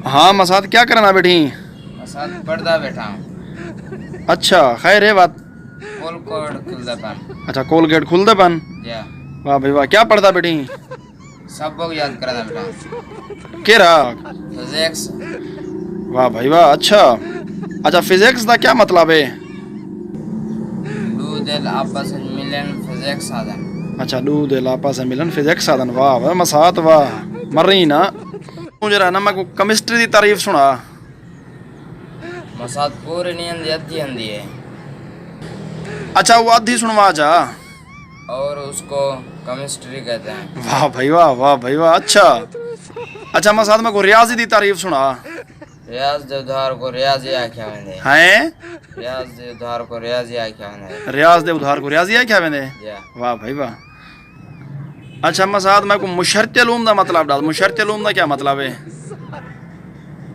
हाँ मसाद क्या करना बेटी? मसाद पढ़दा बैठा हूँ। अच्छा खैर है बात। कोल कोड खुलदा पान। अच्छा कोलगेट खुल दे पन। या वाह भाई वाह, क्या पढ़ता बेटी? सब लोग याद करना बेटा। केरा। फिजिक्स। वाह भाई वाह, अच्छा। अच्छा फिजिक्स का क्या मतलब है? दो दिल आपस में मिलन फिजिक्स साधन। अच्छा दूध लापा से मिलन फिजिक्स साधन। वाह वाह मसाद वाह, मर रही ना तू जरा ना मैं को केमिस्ट्री की तारीफ सुना। मसाद पूरी नहीं आंदी अद्धी आंदी है। अच्छा वो आधी सुनवा जा। और उसको केमिस्ट्री कहते हैं। वाह भाई वाह, वाह भाई वाह, अच्छा। अच्छा मसाद में को रियाजी की तारीफ सुना। रियाज दे उधार को रियाजी आख्या वेंदे। हैं? रियाज दे उधार को रियाजी आख्या वेंदे। रियाज दे उधार को रियाजी है क्या वेंदे? या वाह भाई वाह। अच्छा मसाद में को मुशर्रत उलूम का मतलब डाल। मुशर्रत उलूम का क्या मतलब है?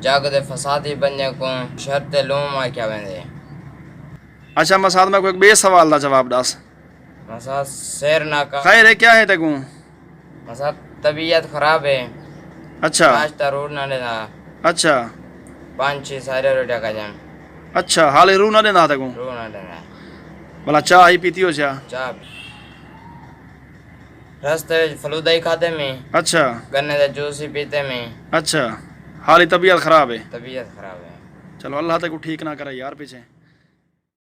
जग दे फसादी बन्ने को शर्त लूम आख्या वेंदे। अच्छा मसाद में को एक बे सवाल का जवाब दस। मसाद शेर ना का। खैर है क्या है तेकू? मसाद तबीयत खराब है। अच्छा नाश्ता रोड ना लेना। अच्छा 5-6 सारे रोटियां का जाम। अच्छा हाले रू ना देना तेकू? रोड ना लेना। भला चाह ही पीती हो चाह? चाप रस्ते फलूदा ही खाते में। अच्छा गन्ने का जूस ही पीते में। अच्छा हाली तबीयत खराब है। तबीयत खराब है। चलो अल्लाह तक ठीक ना करे यार पीछे।